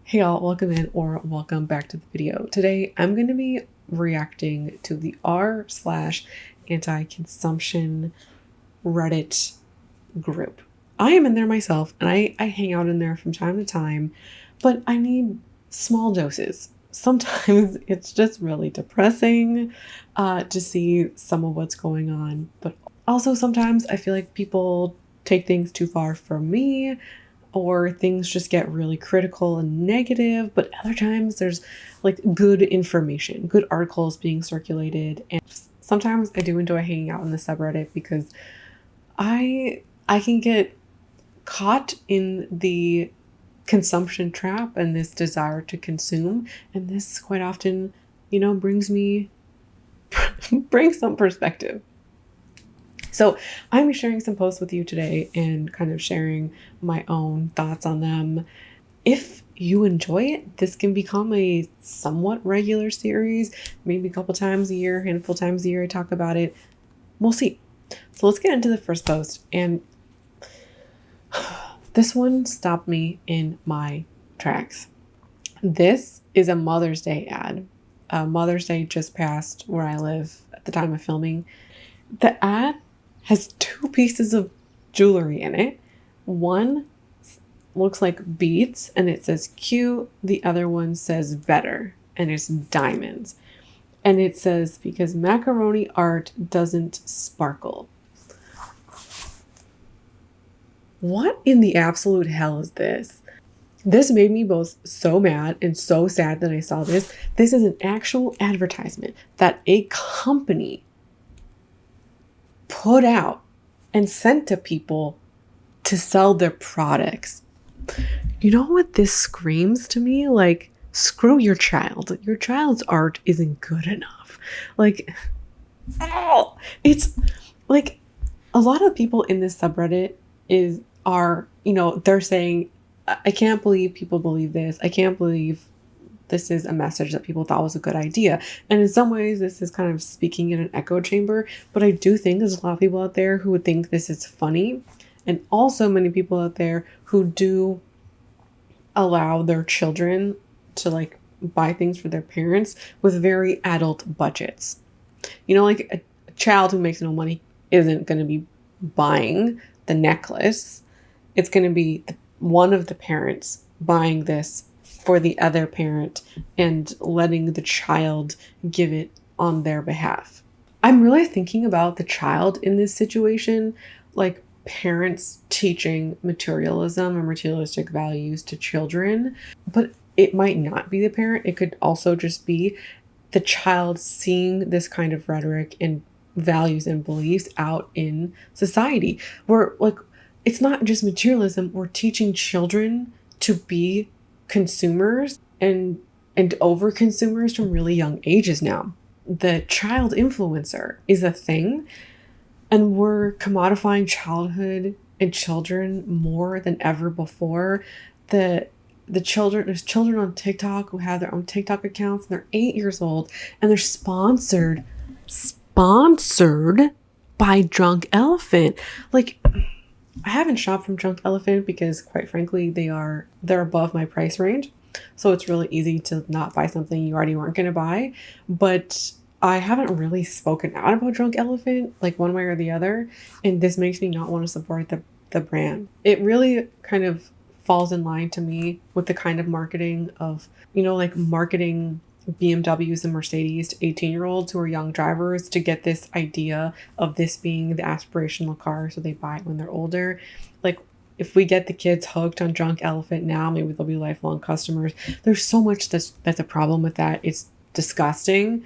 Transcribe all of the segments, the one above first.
Hey y'all, welcome in or welcome back to the video. Today I'm going to be reacting to the r slash anti-consumption Reddit group. I am in there myself and I hang out in there from time to time, but I need small doses. Sometimes it's just really depressing to see some of what's going on, but also sometimes I feel like people take things too far for me or things just get really critical and negative, but other times there's like good information, good articles being circulated. And sometimes I do enjoy hanging out in the subreddit because I can get caught in the consumption trap and this desire to consume, and this quite often, brings me brings some perspective. So I'm sharing some posts with you today and kind of sharing my own thoughts on them. If you enjoy it, this can become a somewhat regular series, maybe a couple times a year, handful times a year I talk about it. We'll see. So let's get into the first post. And this one stopped me in my tracks. This is a Mother's Day ad. Mother's Day just passed where I live at the time of filming. The ad has two pieces of jewelry in it. One looks like beads and it says cute. The other one says better and it's diamonds. And it says, because macaroni art doesn't sparkle. What in the absolute hell is this? This made me both so mad and so sad that I saw this. This is an actual advertisement that a company put out and sent to people to sell their products. You know what this screams to me? Like, screw your child. Your child's art isn't good enough. Like, oh, it's like a lot of people in this subreddit they're saying, I can't believe people believe this. I can't believe this is a message that people thought was a good idea. And in some ways, this is kind of speaking in an echo chamber. But I do think there's a lot of people out there who would think this is funny. And also many people out there who do allow their children to like buy things for their parents with very adult budgets. Like a child who makes no money isn't going to be buying the necklace. It's going to be one of the parents buying this for the other parent and letting the child give it on their behalf. I'm really thinking about the child in this situation, like parents teaching materialism or materialistic values to children, but it might not be the parent. It could also just be the child seeing this kind of rhetoric and values and beliefs out in society, where like it's not just materialism. We're teaching children to be consumers and over consumers from really young ages now. The child influencer is a thing, and we're commodifying childhood and children more than ever before. There's children on TikTok who have their own TikTok accounts, and they're 8 years old, and they're sponsored by Drunk Elephant. Like, I haven't shopped from Drunk Elephant because, quite frankly, they're above my price range. So it's really easy to not buy something you already weren't going to buy. But I haven't really spoken out about Drunk Elephant, like one way or the other. And this makes me not want to support the brand. It really kind of falls in line to me with the kind of marketing of, like marketing BMWs and Mercedes to 18-year-olds who are young drivers to get this idea of this being the aspirational car, so they buy it when they're older. Like, if we get the kids hooked on Drunk Elephant now, maybe they'll be lifelong customers. There's so much that's a problem with that. It's disgusting.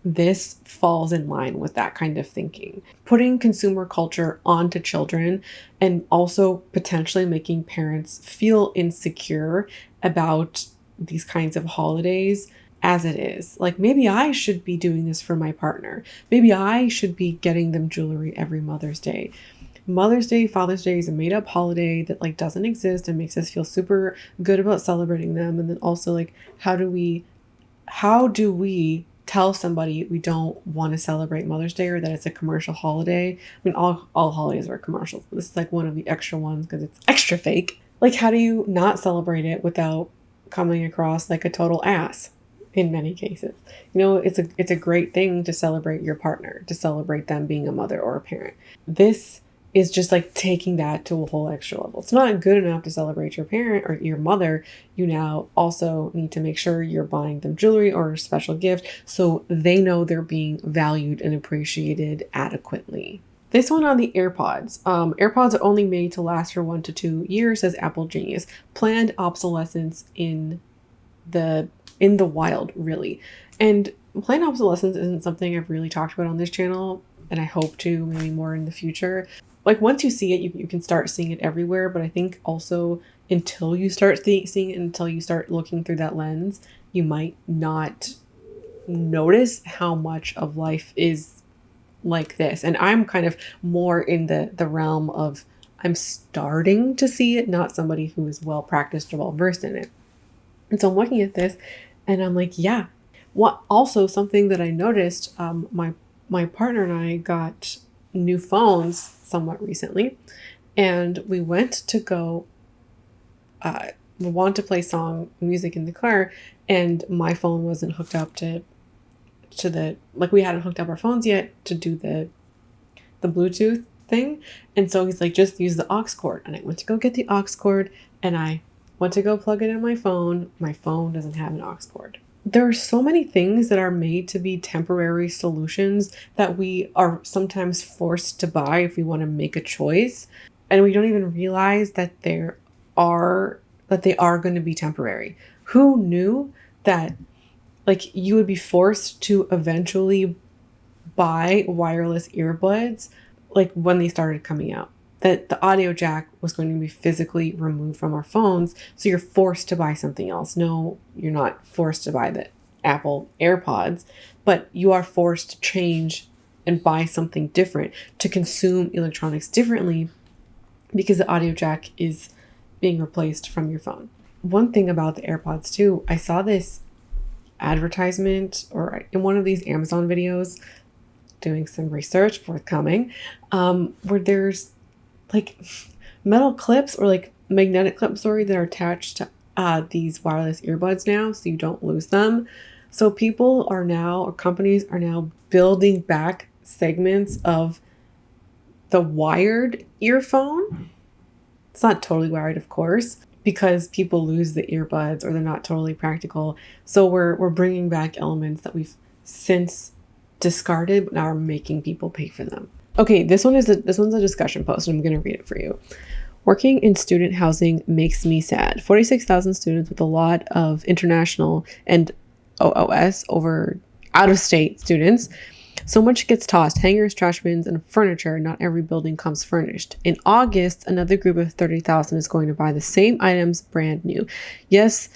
This falls in line with that kind of thinking. Putting consumer culture onto children and also potentially making parents feel insecure about these kinds of holidays as it is. Like, maybe I should be doing this for my partner. Maybe I should be getting them jewelry every Mother's Day. Mother's Day, Father's Day is a made up holiday that like doesn't exist and makes us feel super good about celebrating them. And then also, like, how do we tell somebody we don't want to celebrate Mother's Day or that it's a commercial holiday? I mean, all holidays are commercials, but this is like one of the extra ones because it's extra fake. Like, how do you not celebrate it without coming across like a total ass in many cases. It's a great thing to celebrate your partner, to celebrate them being a mother or a parent. This is just like taking that to a whole extra level. It's not good enough to celebrate your parent or your mother. You now also need to make sure you're buying them jewelry or a special gift so they know they're being valued and appreciated adequately. This one on the AirPods. AirPods are only made to last for 1 to 2 years, says Apple Genius. Planned obsolescence in the wild, really. And planned obsolescence isn't something I've really talked about on this channel, and I hope to maybe more in the future. Like once you see it, you can start seeing it everywhere. But I think also until you start seeing it, until you start looking through that lens, you might not notice how much of life is like this. And I'm kind of more in the realm of I'm starting to see it, not somebody who is well practiced or well versed in it. And so I'm looking at this and I'm like, yeah. What also something that I noticed, my partner and I got new phones somewhat recently, and we went to go we wanted to play music in the car, and my phone wasn't hooked up to the, like, we hadn't hooked up our phones yet to do the Bluetooth thing. And so he's like, just use the aux cord. And I went to go get the aux cord, and I went to go plug it in my phone. My phone doesn't have an aux cord. There are so many things that are made to be temporary solutions that we are sometimes forced to buy if we want to make a choice. And we don't even realize that they are going to be temporary. Who knew that like you would be forced to eventually buy wireless earbuds like when they started coming out? That the audio jack was going to be physically removed from our phones. So you're forced to buy something else. No, you're not forced to buy the Apple AirPods, but you are forced to change and buy something different, to consume electronics differently because the audio jack is being replaced from your phone. One thing about the AirPods too, I saw this advertisement or in one of these Amazon videos, doing some research forthcoming, where there's like metal clips or like magnetic clips, that are attached to these wireless earbuds now, so you don't lose them. So people are now, or companies are now building back segments of the wired earphone. It's not totally wired, of course, because people lose the earbuds or they're not totally practical. So we're bringing back elements that we've since discarded, but now are making people pay for them. Okay, this one's a discussion post, and I'm going to read it for you. Working in student housing makes me sad. 46,000 students with a lot of international and OOS, over out-of-state students. So much gets tossed: hangers, trash bins, and furniture. Not every building comes furnished. In August, another group of 30,000 is going to buy the same items brand new. Yes,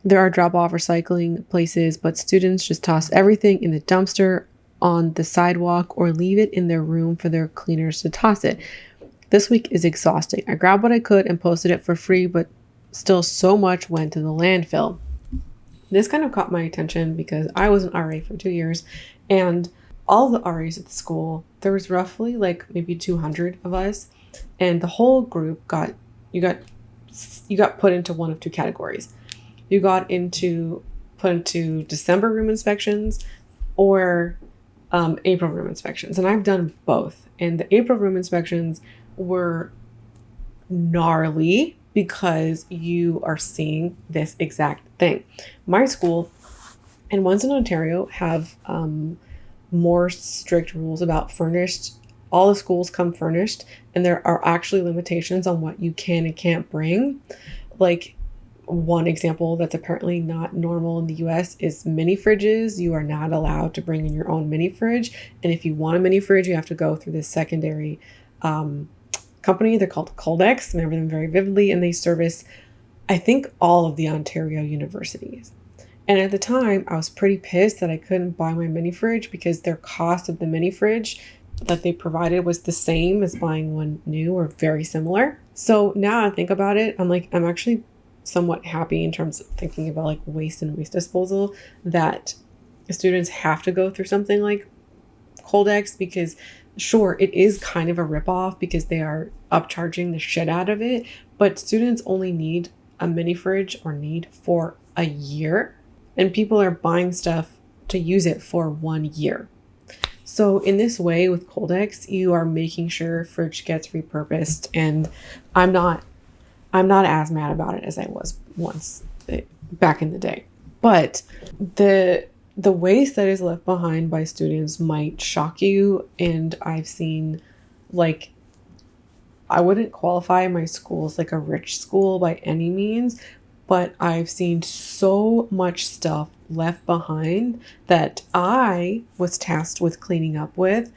there are drop-off recycling places, but students just toss everything in the dumpster on the sidewalk or leave it in their room for their cleaners to toss it. This week is exhausting. I grabbed what I could and posted it for free, but still so much went to the landfill. This kind of caught my attention because I was an RA for 2 years, and all the RAs at the school, there was roughly like maybe 200 of us, and the whole group got put into one of two categories. You got put into December room inspections or April room inspections, and I've done both. And the April room inspections were gnarly because you are seeing this exact thing. My school and ones in Ontario have more strict rules about furnished. All the schools come furnished, and there are actually limitations on what you can and can't bring. Like, one example that's apparently not normal in the US is mini fridges. You are not allowed to bring in your own mini fridge. And if you want a mini fridge, you have to go through this secondary company. They're called Coldex. I remember them very vividly. And they service, I think, all of the Ontario universities. And at the time, I was pretty pissed that I couldn't buy my mini fridge because their cost of the mini fridge that they provided was the same as buying one new or very similar. So now I think about it, I'm actually somewhat happy in terms of thinking about like waste and waste disposal that students have to go through something like Coldex, because sure, it is kind of a ripoff because they are upcharging the shit out of it, but students only need a mini fridge or need for a year, and people are buying stuff to use it for 1 year. So in this way with Coldex, you are making sure fridge gets repurposed, and I'm not as mad about it as I was once back in the day. But the waste that is left behind by students might shock you, and I've seen, like, I wouldn't qualify my school as like a rich school by any means, but I've seen so much stuff left behind that I was tasked with cleaning up with,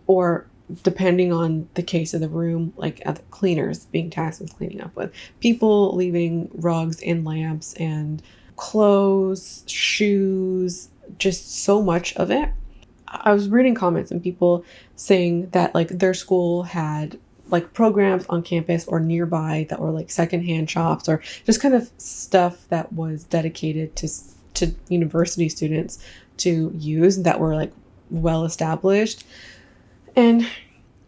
or depending on the case of the room, like other cleaners being tasked with cleaning up with. People leaving rugs and lamps and clothes, shoes, just so much of it. I was reading comments and people saying that like their school had like programs on campus or nearby that were like secondhand shops, or just kind of stuff that was dedicated to university students to use, that were like well established. And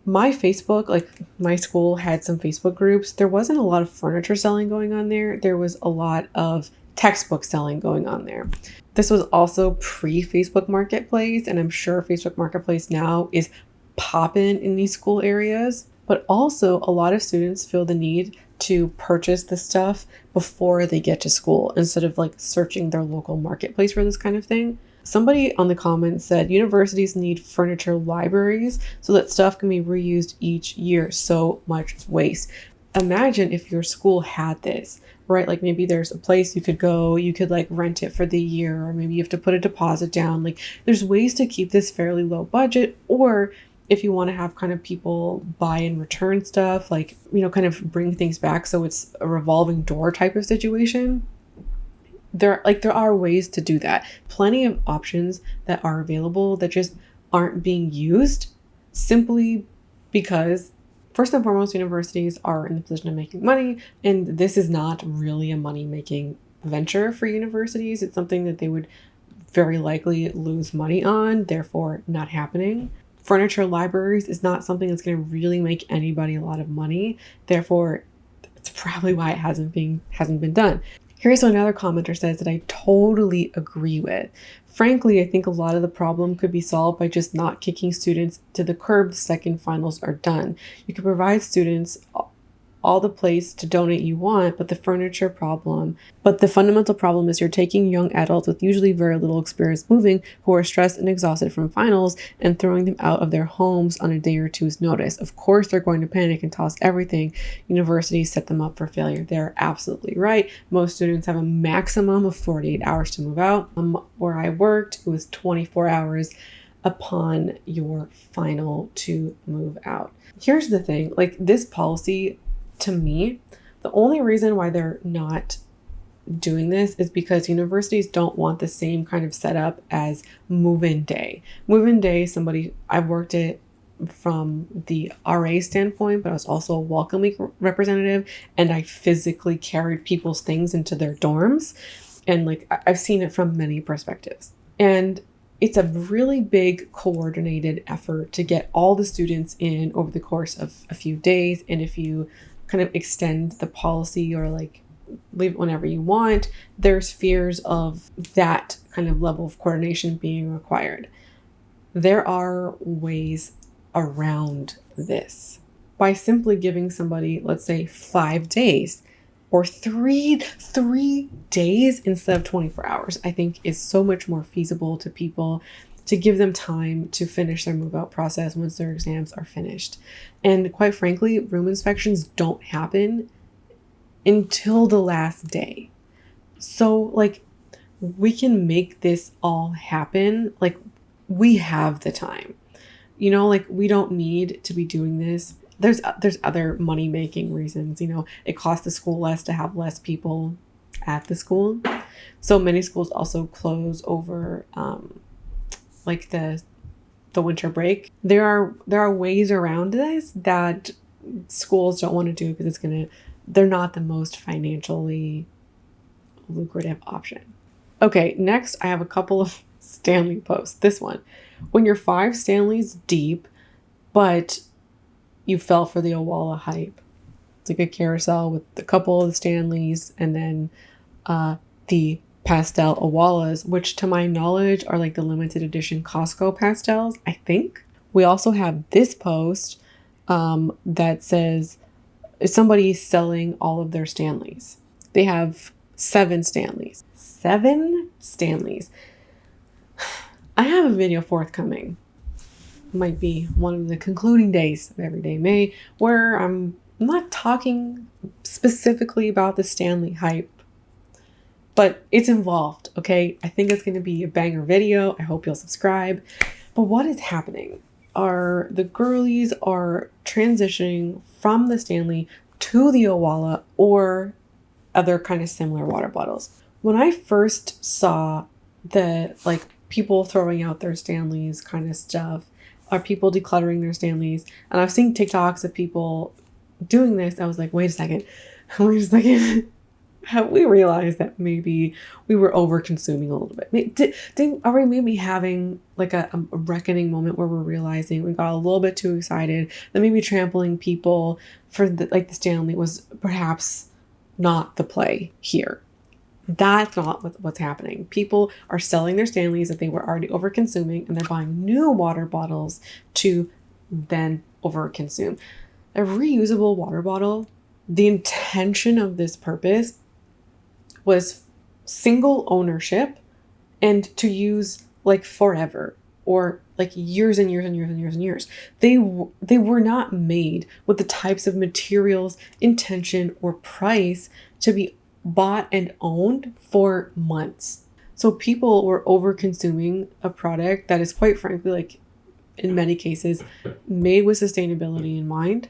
my Facebook, like my school had some Facebook groups. There wasn't a lot of furniture selling going on there. There was a lot of textbook selling going on there. This was also pre-Facebook Marketplace, and I'm sure Facebook Marketplace now is popping in these school areas. But also a lot of students feel the need to purchase the stuff before they get to school instead of like searching their local marketplace for this kind of thing. Somebody on the comments said universities need furniture libraries so that stuff can be reused each year. So much waste. Imagine if your school had this, right? Like maybe there's a place you could go, you could like rent it for the year, or maybe you have to put a deposit down. Like there's ways to keep this fairly low budget, or if you want to have kind of people buy and return stuff, like, you know, kind of bring things back so it's a revolving door type of situation. There are ways to do that. Plenty of options that are available that just aren't being used, simply because first and foremost, universities are in the position of making money, and this is not really a money-making venture for universities. It's something that they would very likely lose money on, therefore not happening. Furniture libraries is not something that's going to really make anybody a lot of money. Therefore, it's probably why it hasn't been done. Here's what another commenter says that I totally agree with. Frankly, I think a lot of the problem could be solved by just not kicking students to the curb the second finals are done. You can provide students all the place to donate you want, but the fundamental problem is you're taking young adults with usually very little experience moving, who are stressed and exhausted from finals, and throwing them out of their homes on a day or two's notice. Of course, they're going to panic and toss everything. Universities set them up for failure. They're absolutely right. Most students have a maximum of 48 hours to move out. Where I worked, it was 24 hours upon your final to move out. Here's the thing, like this policy, to me, the only reason why they're not doing this is because universities don't want the same kind of setup as move-in day. Move-in day, I've worked it from the RA standpoint, but I was also a welcome week representative, and I physically carried people's things into their dorms, and like I've seen it from many perspectives. And it's a really big coordinated effort to get all the students in over the course of a few days, and if you kind of extend the policy or like leave it whenever you want, there's fears of that kind of level of coordination being required. There are ways around this by simply giving somebody, let's say 5 days or three days instead of 24 hours, I think is so much more feasible to people, to give them time to finish their move out process once their exams are finished. And quite frankly, room inspections don't happen until the last day. So like we can make this all happen. Like we have the time, you know, like we don't need to be doing this. There's other money making reasons, you know, it costs the school less to have less people at the school. So many schools also close over, like the winter break. There are ways around this that schools don't want to do because they're not the most financially lucrative option. Okay, next I have a couple of Stanley posts. This one, when you're 5 Stanleys deep, but you fell for the Owala hype. It's like a carousel with a couple of the Stanleys and then the pastel awalas, which to my knowledge are like the limited edition Costco pastels, I think. We also have this post that says somebody's selling all of their Stanleys. They have 7 Stanleys. 7 Stanleys. I have a video forthcoming. Might be one of the concluding days of Everyday May, where I'm not talking specifically about the Stanley hype, but it's involved, okay? I think it's going to be a banger video. I hope you'll subscribe. But what is happening are the girlies are transitioning from the Stanley to the Owala or other kind of similar water bottles. When I first saw the like people throwing out their Stanleys kind of stuff, or people decluttering their Stanleys, and I've seen TikToks of people doing this, I was like, wait a second. Have we realized that maybe we were over consuming a little bit? Are we maybe having like a reckoning moment where we're realizing we got a little bit too excited, that maybe trampling people for the Stanley was perhaps not the play here? That's not what's happening. People are selling their Stanleys that they were already over consuming, and they're buying new water bottles to then over consume. A reusable water bottle, the intention of this purpose was single ownership and to use like forever, or like years and years and years and years and years. They were not made with the types of materials, intention, or price to be bought and owned for months. So people were over consuming a product that is, quite frankly, like in many cases, made with sustainability in mind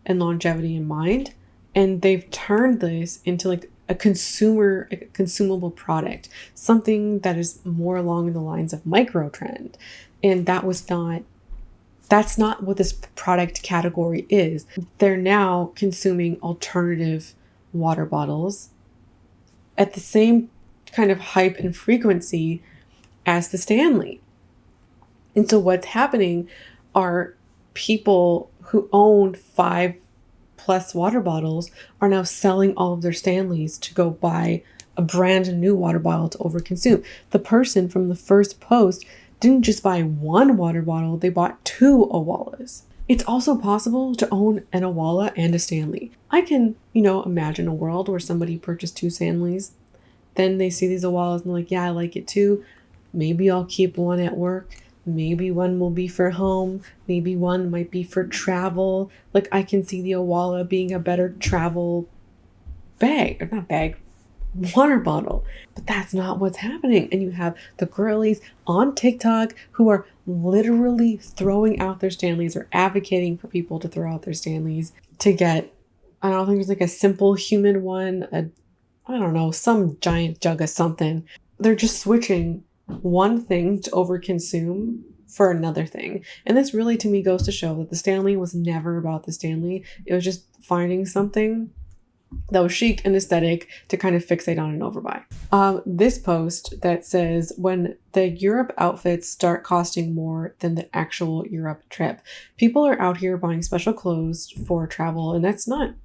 and longevity in mind. And they've turned this into like a consumable product, something that is more along the lines of micro trend. And that's not what this product category is. They're now consuming alternative water bottles at the same kind of hype and frequency as the Stanley. And so what's happening are people who own 5+ water bottles are now selling all of their Stanleys to go buy a brand new water bottle to overconsume. The person from the first post didn't just buy 1 water bottle, they bought 2 Owalas. It's also possible to own an Owala and a Stanley. I can, imagine a world where somebody purchased 2 Stanleys, then they see these Owalas and they're like, yeah, I like it too. Maybe I'll keep one at work. Maybe one will be for home. Maybe one might be for travel. Like, I can see the Owala being a better travel water bottle. But that's not what's happening. And you have the girlies on TikTok who are literally throwing out their Stanleys or advocating for people to throw out their Stanleys to get, I don't think it's like a simple human one, some giant jug of something. They're just switching one thing to overconsume for another thing. And this really, to me, goes to show that the Stanley was never about the Stanley. It was just finding something that was chic and aesthetic to kind of fixate on and overbuy. This post that says, when the Europe outfits start costing more than the actual Europe trip, people are out here buying special clothes for travel, and that's not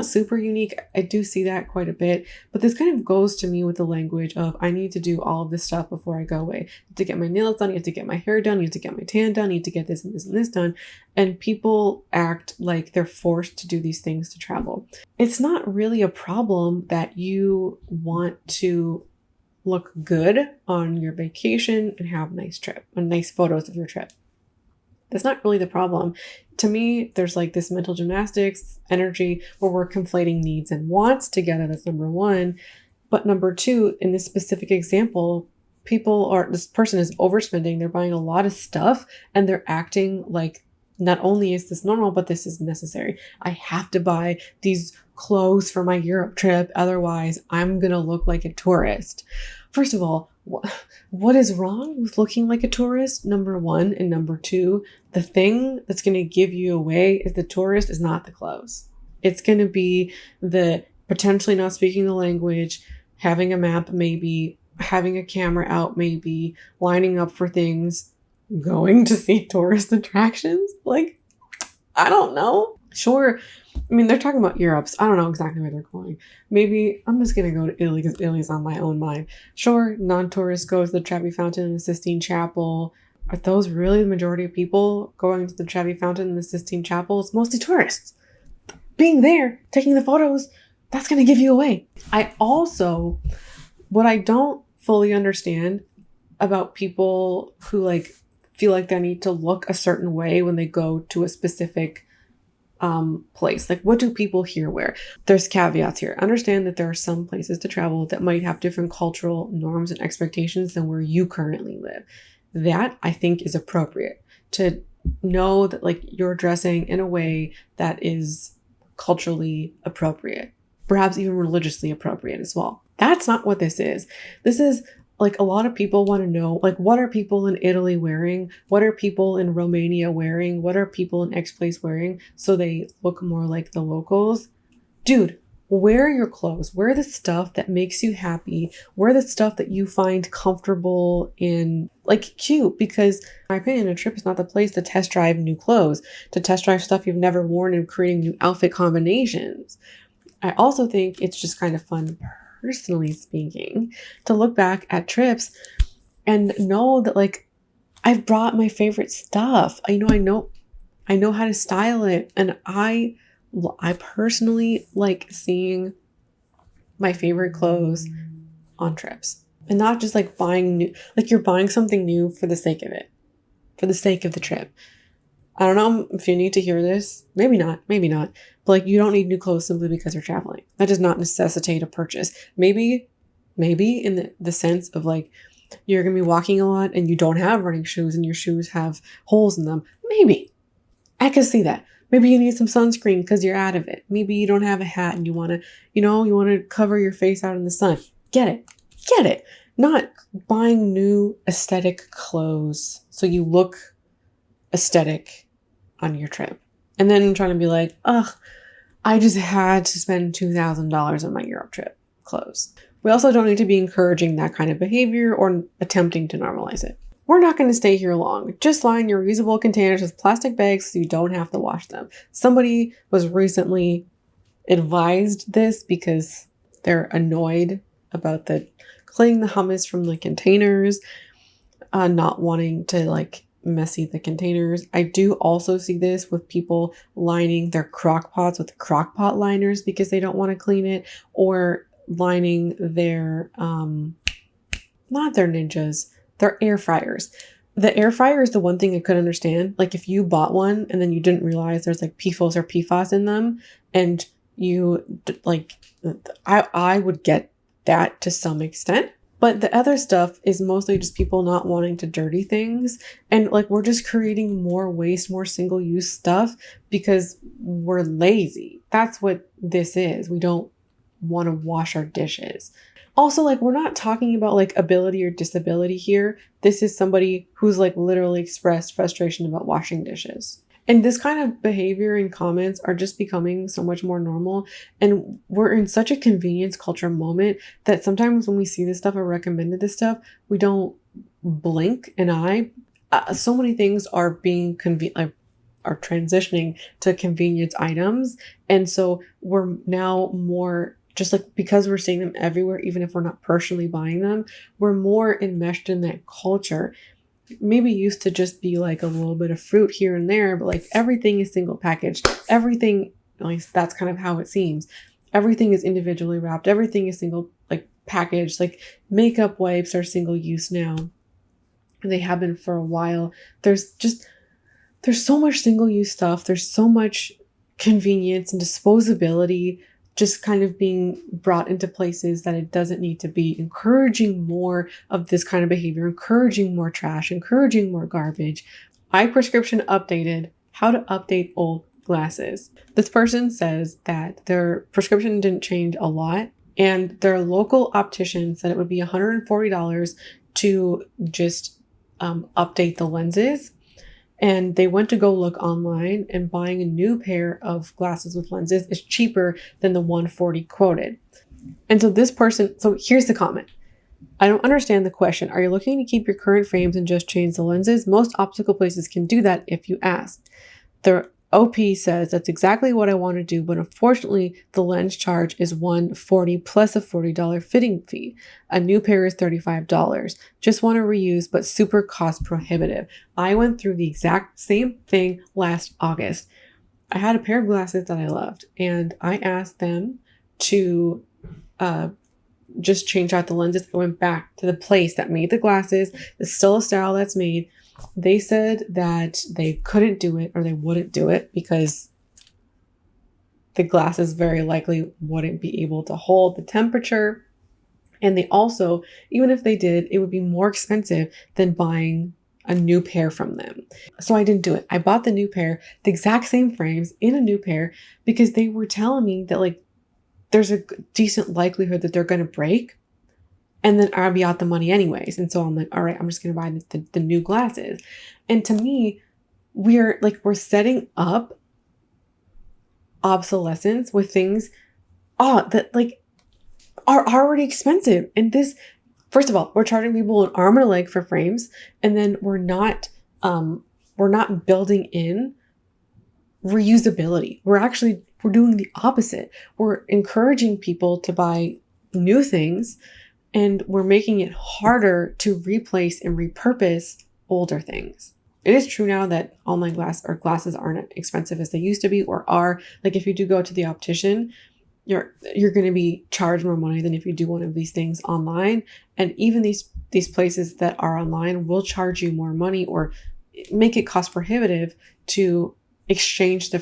super unique. I do see that quite a bit, but this kind of goes to me with the language of, I need to do all of this stuff before I go away. I have to get my nails done, you have to get my hair done, you have to get my tan done, you have to get this and this and this done. And people act like they're forced to do these things to travel. It's not really a problem that you want to look good on your vacation and have a nice trip and nice photos of your trip. That's not really the problem. To me, there's like this mental gymnastics energy where we're conflating needs and wants together. That's number one. But number two, in this specific example, this person is overspending. They're buying a lot of stuff and they're acting like, not only is this normal, but this is necessary. I have to buy these clothes for my Europe trip. Otherwise, I'm going to look like a tourist. First of all, what is wrong with looking like a tourist? Number one. And number two, the thing that's going to give you away is the tourist is not the clothes. It's going to be the potentially not speaking the language, having a map, maybe having a camera out, maybe lining up for things, going to see tourist attractions. Like, I don't know. Sure, I mean, they're talking about Europe's. I don't know exactly where they're going. Maybe I'm just going to go to Italy because Italy's on my own mind. Sure, non-tourists go to the Trevi Fountain and the Sistine Chapel. Are those really the majority of people going to the Trevi Fountain and the Sistine Chapel? It's mostly tourists. Being there, taking the photos, that's going to give you away. What I don't fully understand about people who like feel like they need to look a certain way when they go to a specific place. Like, what do people here wear? There's caveats here. Understand that there are some places to travel that might have different cultural norms and expectations than where you currently live. That I think is appropriate, to know that like you're dressing in a way that is culturally appropriate, perhaps even religiously appropriate as well. That's not what this is. This is like, a lot of people want to know, like, what are people in Italy wearing? What are people in Romania wearing? What are people in X place wearing? So they look more like the locals. Dude, wear your clothes. Wear the stuff that makes you happy. Wear the stuff that you find comfortable in, like, cute. Because in my opinion, a trip is not the place to test drive new clothes, to test drive stuff you've never worn and creating new outfit combinations. I also think it's just kind of fun, personally speaking, to look back at trips and know that like I've brought my favorite stuff. I know how to style it, and I personally like seeing my favorite clothes on trips, and not just like buying new, like you're buying something new for the sake of it, for the sake of the trip. I don't know if you need to hear this. Maybe not. But like, you don't need new clothes simply because you're traveling. That does not necessitate a purchase. Maybe in the sense of like, you're going to be walking a lot and you don't have running shoes and your shoes have holes in them. Maybe. I can see that. Maybe you need some sunscreen because you're out of it. Maybe you don't have a hat and you want to cover your face out in the sun. Get it. Not buying new aesthetic clothes so you look aesthetic on your trip. And then trying to be like, ugh, I just had to spend $2,000 on my Europe trip clothes. We also don't need to be encouraging that kind of behavior or attempting to normalize it. We're not going to stay here long. Just line your reusable containers with plastic bags so you don't have to wash them. Somebody was recently advised this because they're annoyed about the cleaning the hummus from the containers, not wanting to like messy the containers. I do also see this with people lining their crock pots with crock pot liners because they don't want to clean it, or lining their not their ninjas, their air fryers. The air fryer is the one thing I could understand. Like, if you bought one and then you didn't realize there's like PFOS or PFAS in them, and you like, I would get that to some extent. But the other stuff is mostly just people not wanting to dirty things. And like, we're just creating more waste, more single-use stuff because we're lazy. That's what this is. We don't want to wash our dishes. Also, like, we're not talking about like ability or disability here. This is somebody who's like literally expressed frustration about washing dishes. And this kind of behavior and comments are just becoming so much more normal. And we're in such a convenience culture moment that sometimes when we see this stuff or recommended this stuff, we don't blink an eye. So many things are being are transitioning to convenience items. And so we're now more just like, because we're seeing them everywhere, even if we're not personally buying them, we're more enmeshed in that culture. Maybe used to just be like a little bit of fruit here and there, but like everything is single packaged. Everything, at least that's kind of how it seems. Everything is individually wrapped. Everything is single like packaged. Like, makeup wipes are single use now. They have been for a while. There's so much single use stuff. There's so much convenience and disposability just kind of being brought into places that it doesn't need to be, encouraging more of this kind of behavior, encouraging more trash, encouraging more garbage. iPrescription updated how to update old glasses. This person says that their prescription didn't change a lot, and their local optician said it would be $140 to just update the lenses. And they went to go look online, and buying a new pair of glasses with lenses is cheaper than the $140 quoted. And so here's the comment. I don't understand the question. Are you looking to keep your current frames and just change the lenses? Most optical places can do that if you ask. The OP says that's exactly what I want to do, but unfortunately the lens charge is $140 plus a $40 fitting fee. A new pair is $35. Just want to reuse, but super cost prohibitive. I went through the exact same thing last August. I had a pair of glasses that I loved, and I asked them to just change out the lenses. I went back to the place that made the glasses. It's still a style that's made. They said that they couldn't do it, or they wouldn't do it, because the glasses very likely wouldn't be able to hold the temperature. And they also, even if they did, it would be more expensive than buying a new pair from them. So I didn't do it. I bought the new pair, the exact same frames in a new pair, because they were telling me that like there's a decent likelihood that they're going to break, and then I'll be out the money anyways. And so I'm like, all right, I'm just going to buy the new glasses. And to me, we're setting up obsolescence with things that like are already expensive. And this, first of all, we're charging people an arm and a leg for frames, and then we're not building in reusability. We're doing the opposite. We're encouraging people to buy new things, and we're making it harder to replace and repurpose older things. It is true now that online glasses aren't expensive as they used to be, or are. Like if you do go to the optician, you're going to be charged more money than if you do one of these things online. And even these places that are online will charge you more money, or make it cost prohibitive to exchange the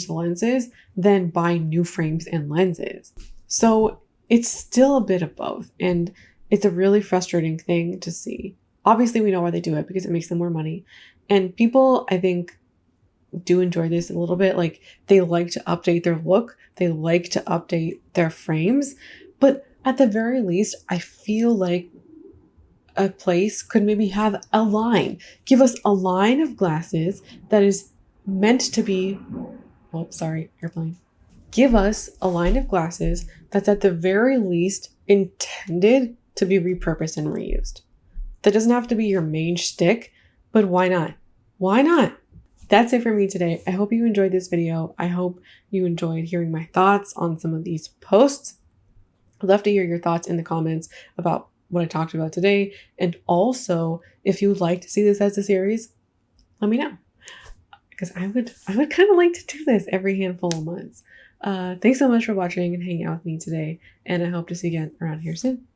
lenses than buy new frames and lenses. So it's still a bit of both, and it's a really frustrating thing to see. Obviously, we know why they do it, because it makes them more money. And people, I think, do enjoy this a little bit. Like, they like to update their look. They like to update their frames. But at the very least, I feel like a place could maybe have a line. Give us a line of glasses that is meant to be... Oh, sorry, airplane. Give us a line of glasses that's at the very least intended to be repurposed and reused. That doesn't have to be your main shtick, but why not? Why not? That's it for me today. I hope you enjoyed this video. I hope you enjoyed hearing my thoughts on some of these posts. I'd love to hear your thoughts in the comments about what I talked about today. And also, if you would like to see this as a series, let me know. Because I would kind of like to do this every handful of months. Thanks so much for watching and hanging out with me today, and I hope to see you again around here soon.